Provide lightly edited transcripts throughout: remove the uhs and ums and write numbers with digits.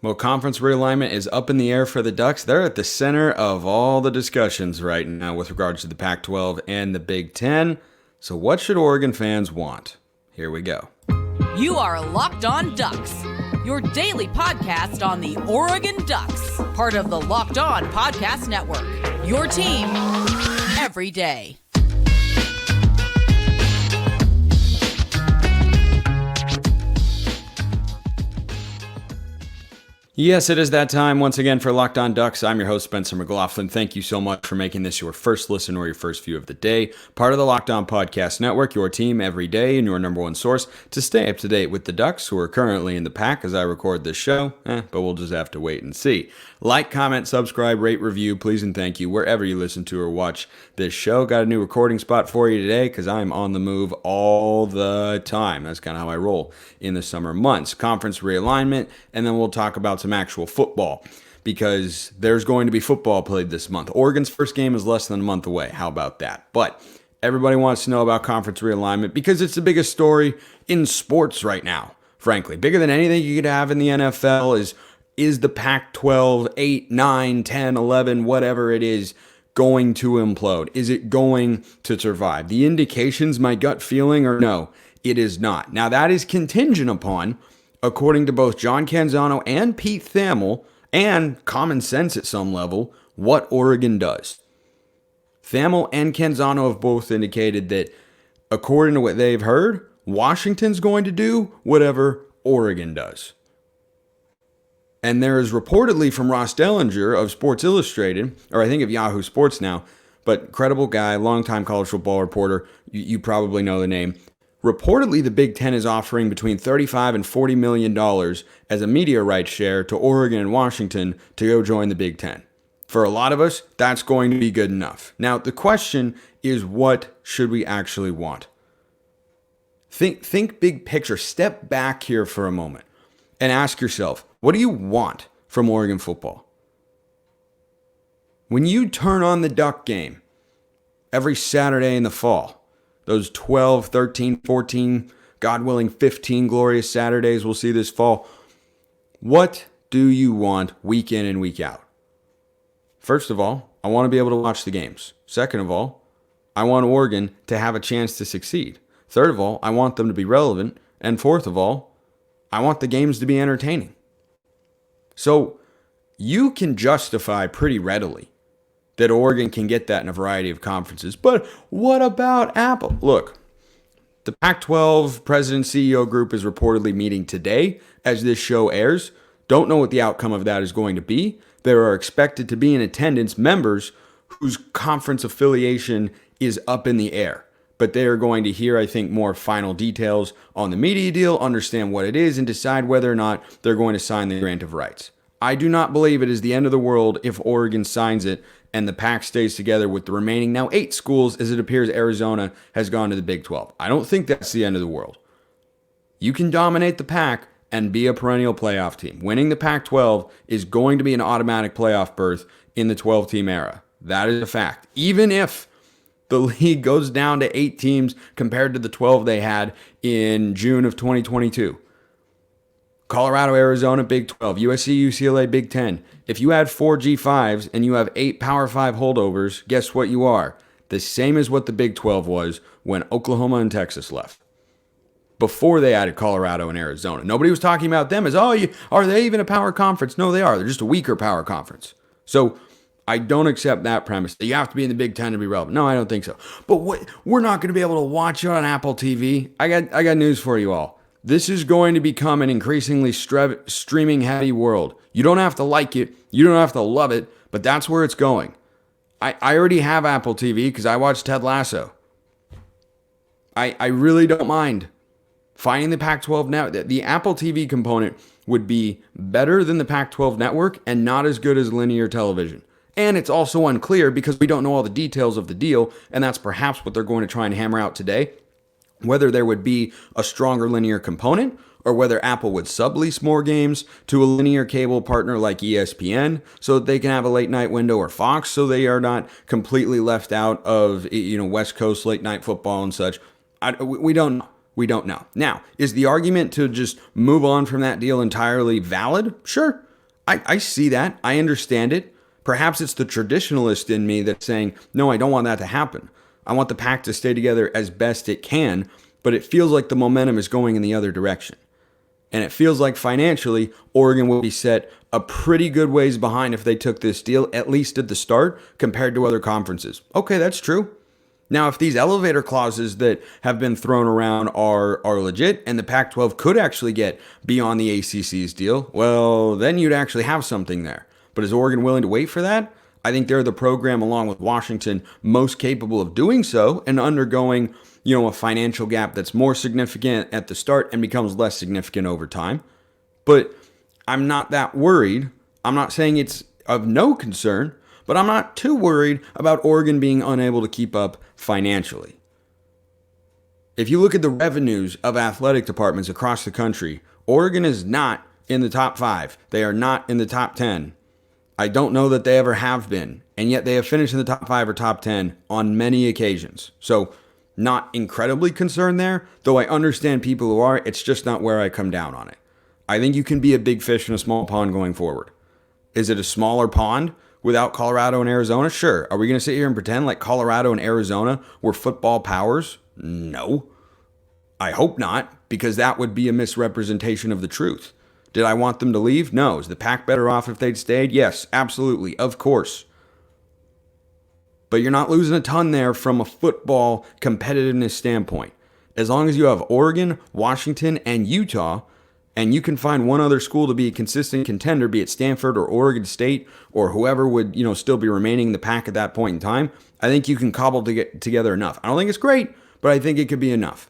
Well, conference realignment is up in the air for the Ducks. They're at the center of all the discussions right now with regards to the Pac-12 and the Big Ten. So what should Oregon fans want? Here we go. You are Locked On Ducks, your daily podcast on the Oregon Ducks, part of the Locked On Podcast Network, your team every day. Yes, it is that time once again for Locked On Ducks. I'm your host, Spencer McLaughlin. Thank you so much for making this your first listen or your first view of the day. Part of the Locked On Podcast Network, your team every day and your number one source to stay up to date with the Ducks, who are currently in the pack as I record this show, but we'll just have to wait and see. Like, comment, subscribe, rate, review, please and thank you wherever you listen to or watch this show. Got a new recording spot for you today because I'm on the move all the time. That's kind of how I roll in the summer months. Conference realignment, and then we'll talk about some actual football because there's going to be football played this month. Oregon's first game is less than a month away. How about that? But everybody wants to know about conference realignment because it's the biggest story in sports right now, frankly. Bigger than anything you could have in the NFL is the Pac-12, 8, 9, 10, 11, whatever it is, going to implode? Is it going to survive? The indications, my gut feeling, are no, it is not. Now, that is contingent upon, according to both John Canzano and Pete Thamel, and common sense at some level, what Oregon does. Thamel and Canzano have both indicated that, according to what they've heard, Washington's going to do whatever Oregon does. And there is reportedly from Ross Dellinger of Sports Illustrated, or I think of Yahoo Sports now, but credible guy, longtime college football reporter, you probably know the name. Reportedly, the Big Ten is offering between $35 and $40 million as a media rights share to Oregon and Washington to go join the Big Ten. For a lot of us, that's going to be good enough. Now, the question is, what should we actually want? Think big picture. Step back here for a moment and ask yourself, what do you want from Oregon football? When you turn on the Duck game every Saturday in the fall, those 12, 13, 14, God willing, 15 glorious Saturdays we'll see this fall, what do you want week in and week out? First of all, I want to be able to watch the games. Second of all, I want Oregon to have a chance to succeed. Third of all, I want them to be relevant. And fourth of all, I want the games to be entertaining. So you can justify pretty readily that Oregon can get that in a variety of conferences. But what about Apple? Look, the Pac-12 President CEO group is reportedly meeting today as this show airs. Don't know what the outcome of that is going to be. There are expected to be in attendance members whose conference affiliation is up in the air. But they are going to hear, I think, more final details on the media deal, understand what it is, and decide whether or not they're going to sign the grant of rights. I do not believe it is the end of the world if Oregon signs it and the Pac stays together with the remaining now 8 schools, as it appears Arizona has gone to the Big 12. I don't think that's the end of the world. You can dominate the Pac and be a perennial playoff team. Winning the Pac-12 is going to be an automatic playoff berth in the 12-team era. That is a fact. Even if the league goes down to 8 teams compared to the 12 they had in June of 2022. Colorado, Arizona, Big 12. USC, UCLA, Big 10. If you add 4 G5s and you have 8 Power 5 holdovers, guess what you are? The same as what the Big 12 was when Oklahoma and Texas left. Before they added Colorado and Arizona. Nobody was talking about them as, are they even a power conference? No, they are. They're just a weaker power conference. So I don't accept that premise that you have to be in the Big Ten to be relevant. No, I don't think so. But we're not going to be able to watch it on Apple TV. I got news for you all. This is going to become an increasingly streaming heavy world. You don't have to like it. You don't have to love it, but that's where it's going. I already have Apple TV because I watched Ted Lasso. I really don't mind finding the Pac-12 network. The Apple TV component would be better than the Pac-12 network and not as good as linear television. And it's also unclear because we don't know all the details of the deal, and that's perhaps what they're going to try and hammer out today, whether there would be a stronger linear component or whether Apple would sublease more games to a linear cable partner like ESPN so that they can have a late night window, or Fox so they are not completely left out of, West Coast late night football and such. We don't know. We don't know. Now, is the argument to just move on from that deal entirely valid? Sure. I see that. I understand it. Perhaps it's the traditionalist in me that's saying, no, I don't want that to happen. I want the pack to stay together as best it can, but it feels like the momentum is going in the other direction. And it feels like financially, Oregon will be set a pretty good ways behind if they took this deal, at least at the start, compared to other conferences. Okay, that's true. Now, if these elevator clauses that have been thrown around are legit and the Pac-12 could actually get beyond the ACC's deal, well, then you'd actually have something there. But is Oregon willing to wait for that? I think they're the program, along with Washington, most capable of doing so and undergoing, a financial gap that's more significant at the start and becomes less significant over time. But I'm not that worried. I'm not saying it's of no concern, but I'm not too worried about Oregon being unable to keep up financially. If you look at the revenues of athletic departments across the country, Oregon is not in the top 5. They are not in the top 10. I don't know that they ever have been, and yet they have finished in the top 5 or top 10 on many occasions. So not incredibly concerned there, though I understand people who are. It's just not where I come down on it. I think you can be a big fish in a small pond going forward. Is it a smaller pond without Colorado and Arizona? Sure. Are we going to sit here and pretend like Colorado and Arizona were football powers? No. I hope not, because that would be a misrepresentation of the truth. Did I want them to leave? No. Is the Pac better off if they'd stayed? Yes, absolutely. Of course. But you're not losing a ton there from a football competitiveness standpoint. As long as you have Oregon, Washington, and Utah, and you can find one other school to be a consistent contender, be it Stanford or Oregon State or whoever would, still be remaining in the Pac at that point in time, I think you can cobble together enough. I don't think it's great, but I think it could be enough.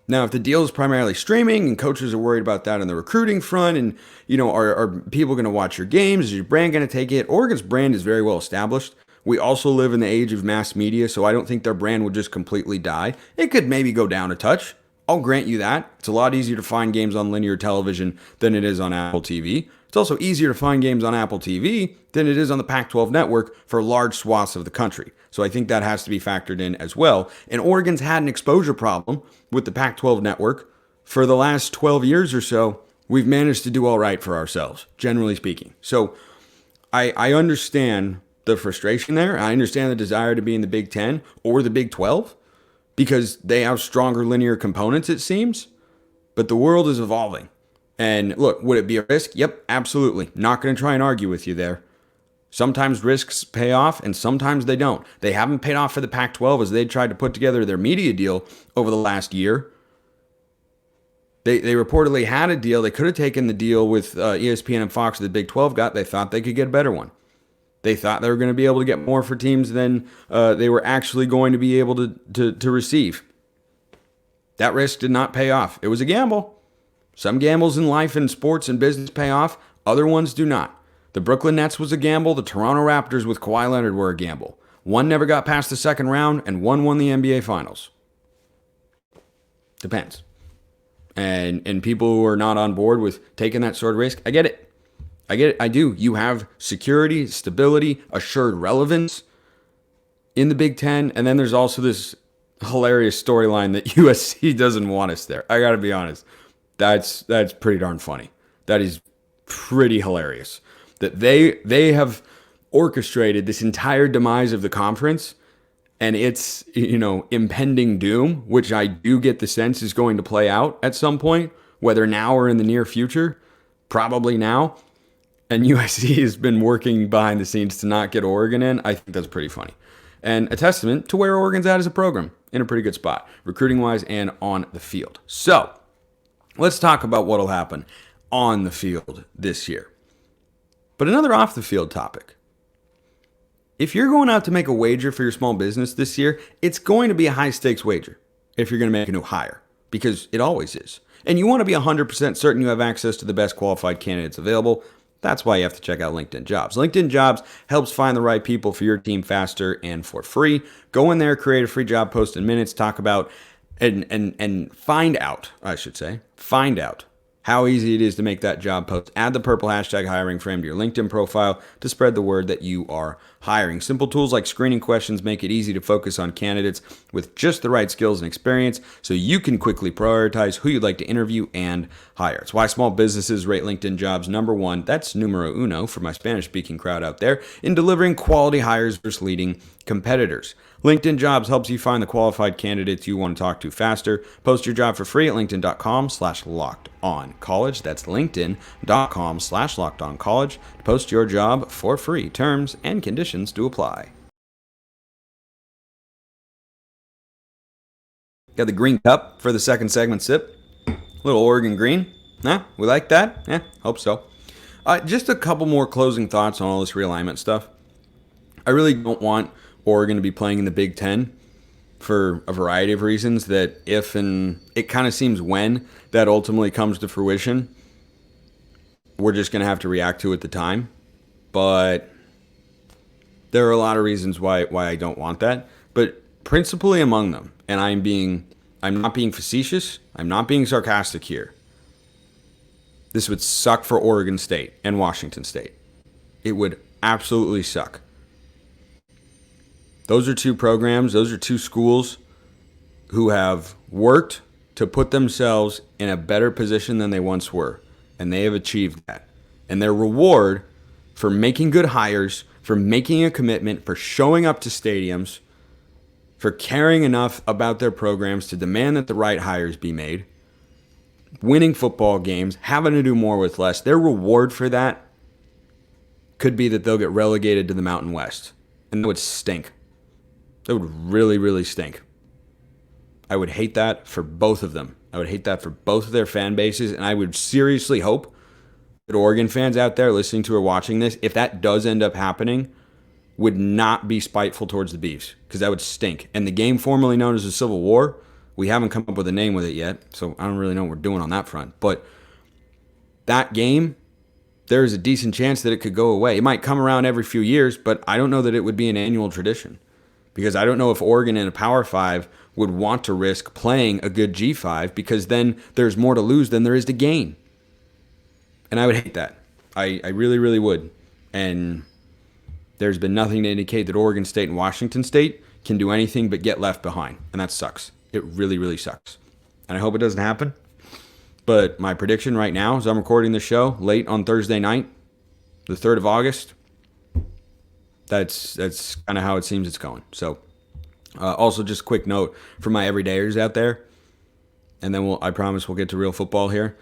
Now, if the deal is primarily streaming and coaches are worried about that on the recruiting front and, are people going to watch your games? Is your brand going to take it? Oregon's brand is very well established. We also live in the age of mass media, so I don't think their brand would just completely die. It could maybe go down a touch. I'll grant you that. It's a lot easier to find games on linear television than it is on Apple TV. It's also easier to find games on Apple TV than it is on the Pac-12 network for large swaths of the country. So I think that has to be factored in as well. And Oregon's had an exposure problem with the Pac-12 network for the last 12 years or so. We've managed to do all right for ourselves, generally speaking. So I understand the frustration there. I understand the desire to be in the Big Ten or the Big 12 because they have stronger linear components, it seems. But the world is evolving. And look, would it be a risk? Yep, absolutely. Not going to try and argue with you there. Sometimes risks pay off and sometimes they don't. They haven't paid off for the Pac-12 as they tried to put together their media deal over the last year. They reportedly had a deal. They could have taken the deal with ESPN and Fox that the Big 12 got. They thought they could get a better one. They thought they were going to be able to get more for teams than they were actually going to be able to receive. That risk did not pay off. It was a gamble. Some gambles in life and sports and business pay off. Other ones do not. The Brooklyn Nets was a gamble. The Toronto Raptors with Kawhi Leonard were a gamble. One never got past the second round, and one won the NBA Finals. Depends. And people who are not on board with taking that sort of risk, I get it. I do. You have security, stability, assured relevance in the Big Ten, and then there's also this hilarious storyline that USC doesn't want us there. I got to be honest. That's pretty darn funny. That is pretty hilarious. That they have orchestrated this entire demise of the conference and its, impending doom, which I do get the sense is going to play out at some point, whether now or in the near future, probably now. And USC has been working behind the scenes to not get Oregon in. I think that's pretty funny. And a testament to where Oregon's at as a program, in a pretty good spot, recruiting-wise and on the field. So, let's talk about what will happen on the field this year. But another off-the-field topic. If you're going out to make a wager for your small business this year, it's going to be a high-stakes wager if you're going to make a new hire, because it always is. And you want to be 100% certain you have access to the best qualified candidates available. That's why you have to check out LinkedIn Jobs. LinkedIn Jobs helps find the right people for your team faster and for free. Go in there, create a free job post in minutes, talk about and find out how easy it is to make that job post. Add the purple hashtag hiring frame to your LinkedIn profile to spread the word that you are hiring. Simple tools like screening questions make it easy to focus on candidates with just the right skills and experience so you can quickly prioritize who you'd like to interview and hire. It's why small businesses rate LinkedIn Jobs number one, that's numero uno for my Spanish-speaking crowd out there, in delivering quality hires versus leading competitors. LinkedIn Jobs helps you find the qualified candidates you want to talk to faster. Post your job for free at linkedin.com/lockedoncollege. That's linkedin.com/lockedoncollege to post your job for free. Terms and conditions do apply. Got the green cup for the second segment sip. Little Oregon green. Yeah, we like that? Yeah, hope so. Just a couple more closing thoughts on all this realignment stuff. I really don't want Oregon to be playing in the Big Ten for a variety of reasons that if and it kind of seems when that ultimately comes to fruition, we're just going to have to react to at the time. But there are a lot of reasons why I don't want that. But principally among them, and I'm not being facetious, I'm not being sarcastic here. This would suck for Oregon State and Washington State. It would absolutely suck. Those are two programs, those are two schools who have worked to put themselves in a better position than they once were. And they have achieved that. And their reward for making good hires, for making a commitment, for showing up to stadiums, for caring enough about their programs to demand that the right hires be made, winning football games, having to do more with less, their reward for that could be that they'll get relegated to the Mountain West. And that would stink. That would really, really stink. I would hate that for both of them. I would hate that for both of their fan bases, and I would seriously hope that Oregon fans out there listening to or watching this, if that does end up happening, would not be spiteful towards the Beavs, because that would stink. And the game formerly known as the Civil War, we haven't come up with a name with it yet, so I don't really know what we're doing on that front. But that game, there is a decent chance that it could go away. It might come around every few years, but I don't know that it would be an annual tradition. Because I don't know if Oregon in a Power 5 would want to risk playing a good G5, because then there's more to lose than there is to gain. And I would hate that. I really, really would. And there's been nothing to indicate that Oregon State and Washington State can do anything but get left behind. And that sucks. It really, really sucks. And I hope it doesn't happen. But my prediction right now, as I'm recording the show late on Thursday night, the 3rd of August, That's kind of how it seems it's going. So, also just a quick note for my everydayers out there, and then I promise we'll get to real football here.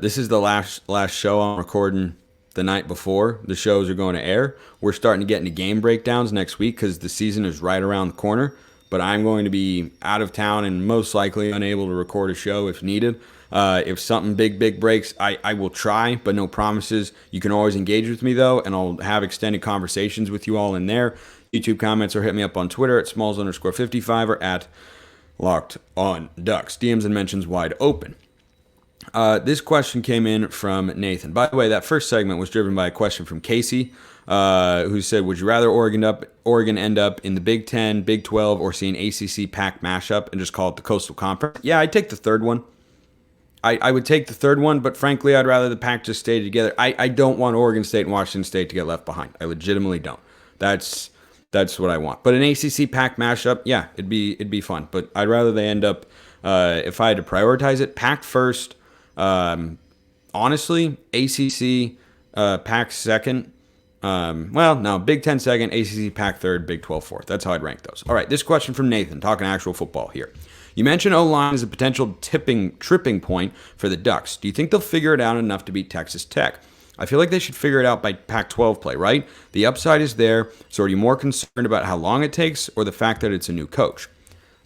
This is the last show I'm recording the night before the shows are going to air. We're starting to get into game breakdowns next week because the season is right around the corner. But I'm going to be out of town and most likely unable to record a show if needed. If something big breaks, I will try, but no promises. You can always engage with me, though, and I'll have extended conversations with you all in there. YouTube comments, or hit me up on Twitter at smalls_55 or at LockedOnDucks. DMs and mentions wide open. This question came in from Nathan. By the way, that first segment was driven by a question from Casey, who said, would you rather Oregon end up in the Big 10, Big 12, or see an ACC Pac mashup and just call it the Coastal Conference? Yeah, I'd take the third one. I would take the third one, but frankly, I'd rather the Pac just stay together. I don't want Oregon State and Washington State to get left behind. I legitimately don't. That's what I want. But an ACC Pac mashup, yeah, it'd be fun. But I'd rather they end up, if I had to prioritize it, Pac first. Honestly, ACC, Pac second. Big 10 second, ACC Pac third, Big 12 fourth. That's how I'd rank those. All right, this question from Nathan, talking actual football here. You mentioned O-line as a potential tripping point for the Ducks. Do you think they'll figure it out enough to beat Texas Tech? I feel like they should figure it out by Pac-12 play, right? The upside is there, so are you more concerned about how long it takes or the fact that it's a new coach?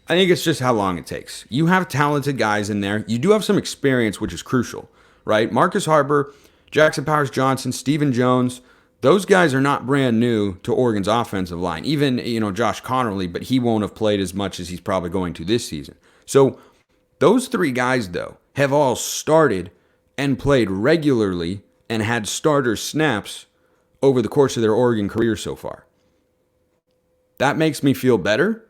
I think it's just how long it takes. You have talented guys in there. You do have some experience, which is crucial, right? Marcus Harper, Jackson Powers-Johnson, Stephen Jones, those guys are not brand new to Oregon's offensive line. Even, Josh Connerly, but he won't have played as much as he's probably going to this season. So those three guys, though, have all started and played regularly and had starter snaps over the course of their Oregon career so far. That makes me feel better,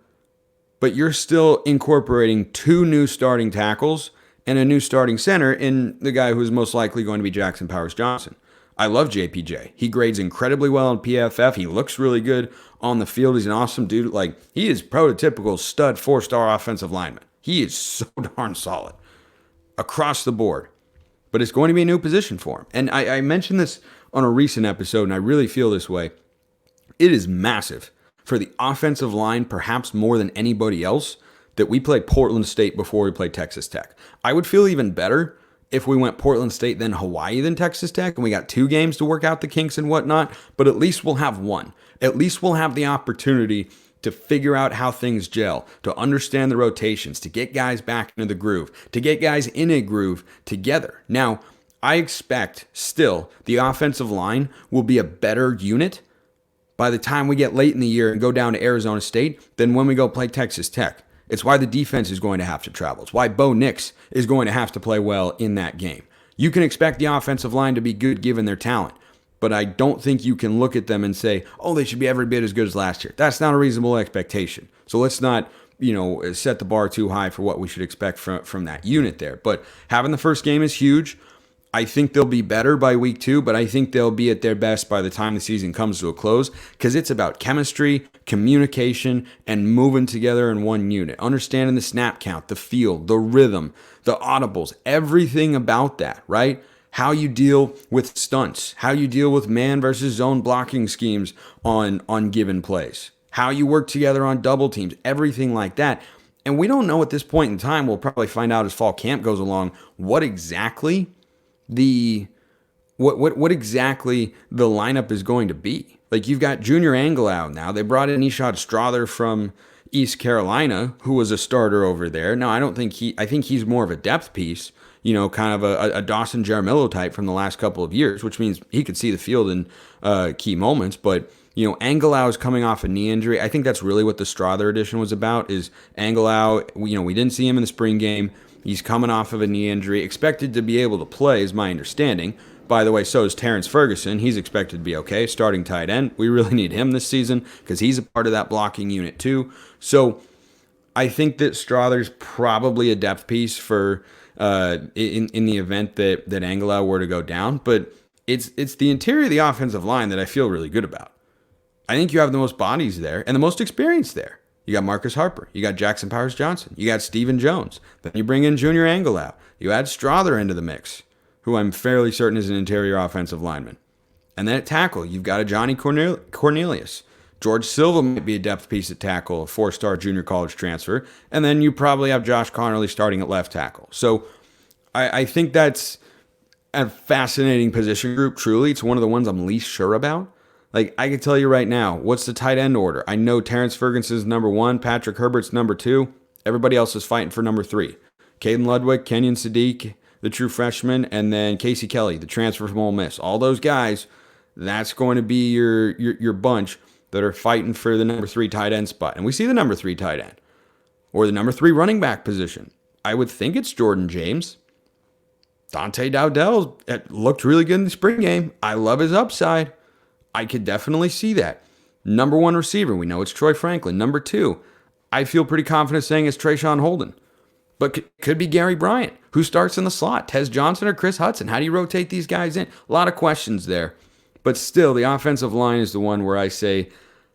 but you're still incorporating two new starting tackles and a new starting center in the guy who's most likely going to be Jackson Powers Johnson. I love JPJ. He grades incredibly well on PFF. He looks really good on the field. He's an awesome dude. Like, he is prototypical stud 4-star offensive lineman. He is so darn solid across the board. But it's going to be a new position for him. And I mentioned this on a recent episode, and I really feel this way. It is massive for the offensive line, perhaps more than anybody else, that we played Portland State before we played Texas Tech. I would feel even better if we went Portland State, then Hawaii, then Texas Tech, and we got 2 games to work out the kinks and whatnot, but at least we'll have one. At least we'll have the opportunity to figure out how things gel, to understand the rotations, to get guys back into the groove, to get guys in a groove together. Now, I expect still the offensive line will be a better unit by the time we get late in the year and go down to Arizona State than when we go play Texas Tech. It's why the defense is going to have to travel. It's why Bo Nix is going to have to play well in that game. You can expect the offensive line to be good given their talent, but I don't think you can look at them and say, oh, they should be every bit as good as last year. That's not a reasonable expectation. So let's not, set the bar too high for what we should expect from that unit there. But having the first game is huge. I think they'll be better by week 2, but I think they'll be at their best by the time the season comes to a close, because it's about chemistry, communication, and moving together in one unit. Understanding the snap count, the field, the rhythm, the audibles, everything about that, right? How you deal with stunts, how you deal with man versus zone blocking schemes on given plays, how you work together on double teams, everything like that. And we don't know at this point in time, we'll probably find out as fall camp goes along, what exactly what exactly the lineup is going to be. Like, you've got Junior Angelau now. They brought in Ishad Strother from East Carolina, who was a starter over there. Now, I think he's more of a depth piece, kind of a Dawson Jaramillo type from the last couple of years, which means he could see the field in key moments. But, Angelau is coming off a knee injury. I think that's really what the Strother edition was about, is Angelau, we didn't see him in the spring game. He's coming off of a knee injury, expected to be able to play, is my understanding. By the way, so is Terrence Ferguson. He's expected to be okay, starting tight end. We really need him this season because he's a part of that blocking unit too. So I think that Strother's probably a depth piece for in the event that Angelau were to go down. But it's the interior of the offensive line that I feel really good about. I think you have the most bodies there and the most experience there. You got Marcus Harper. You got Jackson Powers Johnson. You got Stephen Jones. Then you bring in Junior Angelau. You add Strother into the mix, who I'm fairly certain is an interior offensive lineman. And then at tackle, you've got a Johnny Cornelius. George Silva might be a depth piece at tackle, a 4-star junior college transfer. And then you probably have Josh Connerly starting at left tackle. So I think that's a fascinating position group, truly. It's one of the ones I'm least sure about. Like, I can tell you right now, what's the tight end order? I know Terrence Ferguson's number 1, Patrick Herbert's number 2. Everybody else is fighting for number 3. Caden Ludwig, Kenyon Sadiq, the true freshman, and then Casey Kelly, the transfer from Ole Miss. All those guys, that's going to be your bunch that are fighting for the number 3 tight end spot. And we see the number 3 tight end, or the number 3 running back position. I would think it's Jordan James. Dante Dowdell looked really good in the spring game. I love his upside. I could definitely see that. Number 1 receiver, we know it's Troy Franklin. Number 2, I feel pretty confident saying it's Trayshawn Holden. But could be Gary Bryant. Who starts in the slot? Tez Johnson or Chris Hudson? How do you rotate these guys in? A lot of questions there. But still, the offensive line is the one where I say,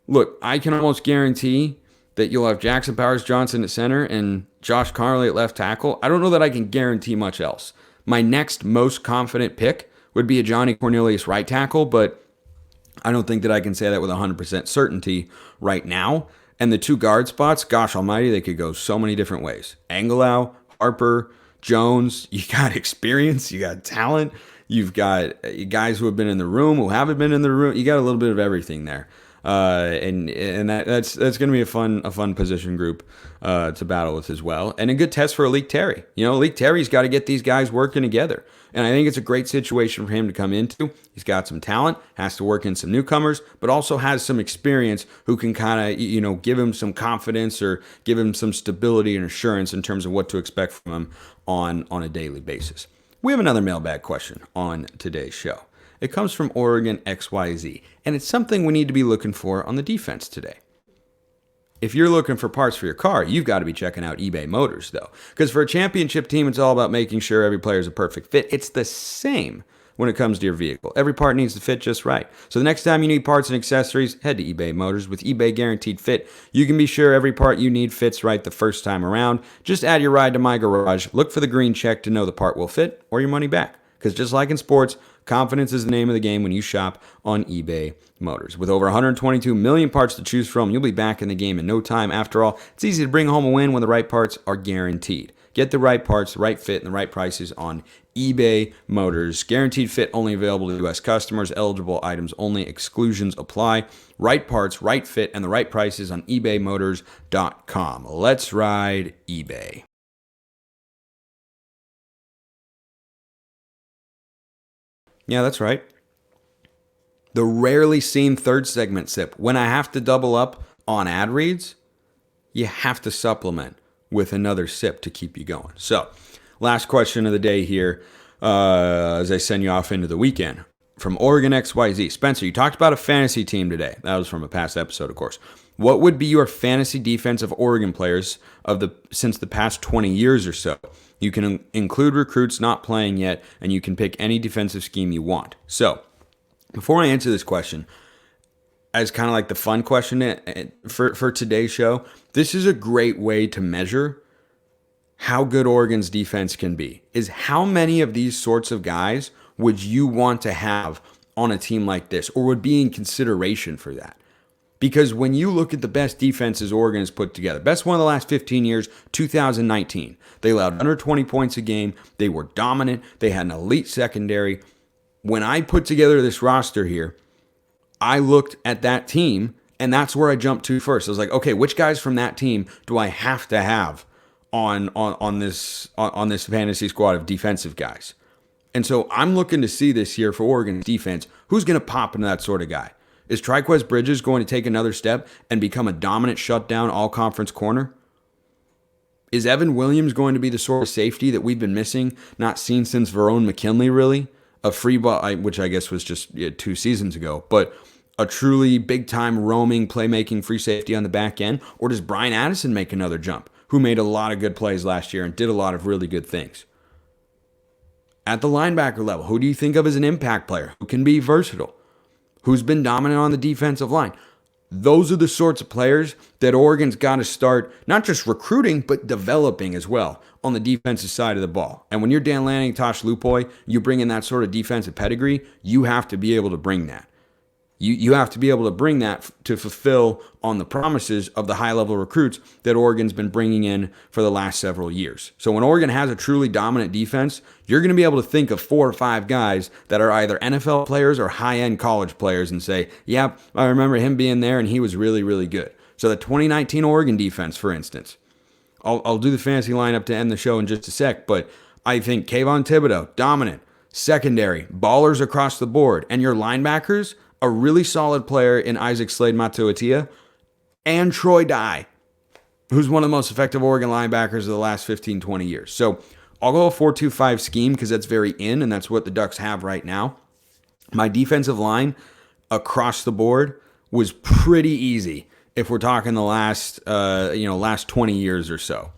look, I can almost guarantee that you'll have Jackson Powers Johnson at center and Josh Connerly at left tackle. I don't know that I can guarantee much else. My next most confident pick would be a Johnny Cornelius right tackle, but I don't think that I can say that with 100% certainty right now. And the 2 guard spots, gosh almighty, they could go so many different ways. Angelau, Harper, Jones, you got experience, you got talent, you've got guys who have been in the room, who haven't been in the room. You got a little bit of everything there. And that's going to be a fun position group to battle with as well. And a good test for Alik Terry. Alik Terry's got to get these guys working together. And I think it's a great situation for him to come into. He's got some talent, has to work in some newcomers, but also has some experience who can kind of, give him some confidence or give him some stability and assurance in terms of what to expect from him on a daily basis. We have another mailbag question on today's show. It comes from Oregon XYZ, and it's something we need to be looking for on the defense today. If you're looking for parts for your car, you've got to be checking out eBay Motors, though. Because for a championship team, it's all about making sure every player is a perfect fit. It's the same when it comes to your vehicle. Every part needs to fit just right. So the next time you need parts and accessories, head to eBay Motors. With eBay Guaranteed Fit, you can be sure every part you need fits right the first time around. Just add your ride to my garage, look for the green check to know the part will fit, or your money back. Because just like in sports, confidence is the name of the game when you shop on eBay Motors. With over 122 million parts to choose from, you'll be back in the game in no time. After all, it's easy to bring home a win when the right parts are guaranteed. Get the right parts, the right fit, and the right prices on eBay Motors. Guaranteed fit only available to U.S. customers. Eligible items only. Exclusions apply. Right parts, right fit, and the right prices on ebaymotors.com. Let's ride eBay. Yeah, that's right. The rarely seen third segment sip. When I have to double up on ad reads, you have to supplement with another sip to keep you going. So, last question of the day here as I send you off into the weekend. From Oregon XYZ. Spencer, you talked about a fantasy team today. That was from a past episode, of course. What would be your fantasy defense of Oregon players since the past 20 years or so? You can include recruits not playing yet, and you can pick any defensive scheme you want. So, before I answer this question, as kind of like the fun question for today's show, this is a great way to measure how good Oregon's defense can be. Is how many of these sorts of guys would you want to have on a team like this, or would be in consideration for that? Because when you look at the best defenses Oregon has put together, best one of the last 15 years, 2019, they allowed under 20 points a game. They were dominant. They had an elite secondary. When I put together this roster here, I looked at that team, and that's where I jumped to first. I was like, okay, which guys from that team do I have to have on this fantasy squad of defensive guys? And so I'm looking to see this year for Oregon's defense, who's going to pop into that sort of guy? Is Triquez Bridges going to take another step and become a dominant shutdown all-conference corner? Is Evan Williams going to be the sort of safety that we've been missing, not seen since Verone McKinley, really? A free ball, which I guess was just 2 seasons ago, but a truly big-time roaming, playmaking free safety on the back end? Or does Brian Addison make another jump, who made a lot of good plays last year and did a lot of really good things? At the linebacker level, who do you think of as an impact player who can be versatile? Who's been dominant on the defensive line? Those are the sorts of players that Oregon's got to start not just recruiting, but developing as well on the defensive side of the ball. And when you're Dan Lanning, Tosh Lupoi, you bring in that sort of defensive pedigree, you have to be able to bring that. You have to be able to bring that to fulfill on the promises of the high-level recruits that Oregon's been bringing in for the last several years. So when Oregon has a truly dominant defense, you're going to be able to think of 4 or 5 guys that are either NFL players or high-end college players and say, yeah, I remember him being there and he was really, really good. So the 2019 Oregon defense, for instance, I'll do the fantasy lineup to end the show in just a sec, but I think Kayvon Thibodeau, dominant, secondary, ballers across the board, and your linebackers, a really solid player in Isaac Slade-Matuatia, and Troy Dye, who's one of the most effective Oregon linebackers of the last 15, 20 years. So I'll go a 4-2-5 scheme because that's very in, and that's what the Ducks have right now. My defensive line across the board was pretty easy if we're talking the last 20 years or so.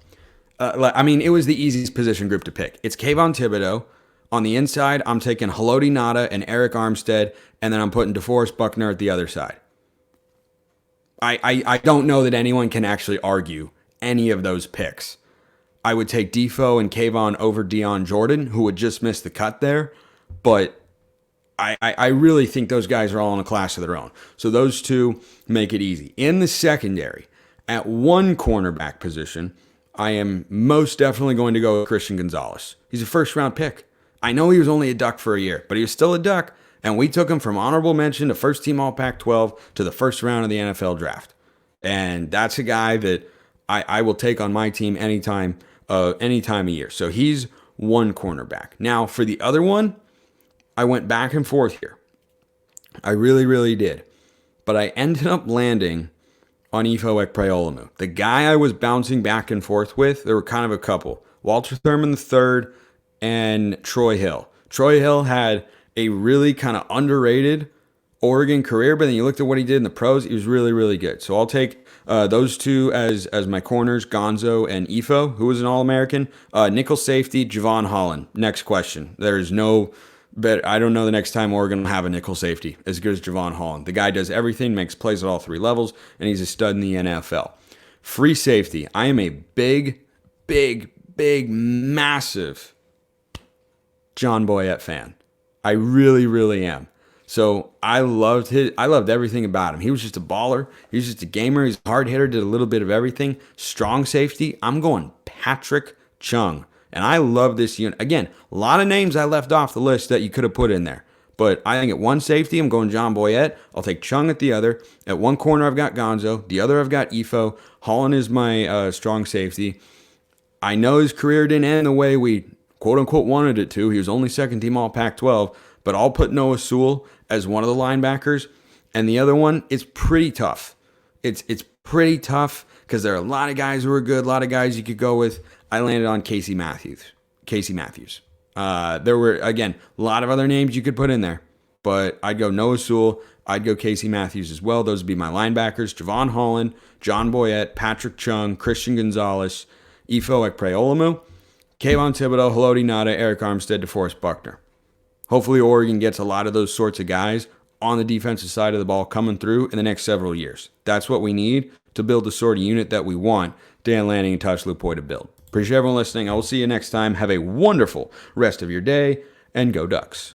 It was the easiest position group to pick. It's Kayvon Thibodeau. On the inside, I'm taking Haloti Ngata and Eric Armstead, and then I'm putting DeForest Buckner at the other side. I don't know that anyone can actually argue any of those picks. I would take Defoe and Kayvon over Dion Jordan, who would just miss the cut there, but I really think those guys are all in a class of their own. So those two make it easy. In the secondary, at one cornerback position, I am most definitely going to go with Christian Gonzalez. He's a first-round pick. I know he was only a Duck for a year, but he was still a Duck, and we took him from honorable mention to first-team All-Pac-12 to the first round of the NFL draft. And that's a guy that I will take on my team any time of year. So he's one cornerback. Now, for the other one, I went back and forth here. I really, really did. But I ended up landing on Ifo Ekpreolomu. The guy I was bouncing back and forth with, there were kind of a couple. Walter Thurman III and Troy Hill. Troy Hill had a really kind of underrated Oregon career, but then you looked at what he did in the pros. He was really, really good. So I'll take those two as my corners, Gonzo and Ifo, who was an All-American. Nickel safety, Javon Holland. Next question. There's no bet. I don't know the next time Oregon will have a nickel safety as good as Javon Holland. The guy does everything, makes plays at all three levels, and he's a stud in the NFL. Free safety. I am a big, massive John Boyette fan. I really, really am. So I loved everything about him. He was just a baller. He was just a gamer. He's a hard hitter, did a little bit of everything. Strong safety. I'm going Patrick Chung. And I love this unit. Again, a lot of names I left off the list that you could have put in there. But I think at one safety, I'm going John Boyette. I'll take Chung at the other. At one corner, I've got Gonzo. The other, I've got Ifo. Holland is my strong safety. I know his career didn't end the way we quote-unquote wanted it to. He was only second team all Pac-12. But I'll put Noah Sewell as one of the linebackers. And the other one, it's pretty tough. It's pretty tough because there are a lot of guys who are good, a lot of guys you could go with. I landed on Casey Matthews. There were, again, a lot of other names you could put in there. But I'd go Noah Sewell. I'd go Casey Matthews as well. Those would be my linebackers. Javon Holland, John Boyette, Patrick Chung, Christian Gonzalez, Ifo Ekpreolamu, Kayvon Thibodeau, Haloti Ngata, Eric Armstead, DeForest Buckner. Hopefully Oregon gets a lot of those sorts of guys on the defensive side of the ball coming through in the next several years. That's what we need to build the sort of unit that we want Dan Lanning and Tosh Lupoi to build. Appreciate everyone listening. I will see you next time. Have a wonderful rest of your day, and go Ducks.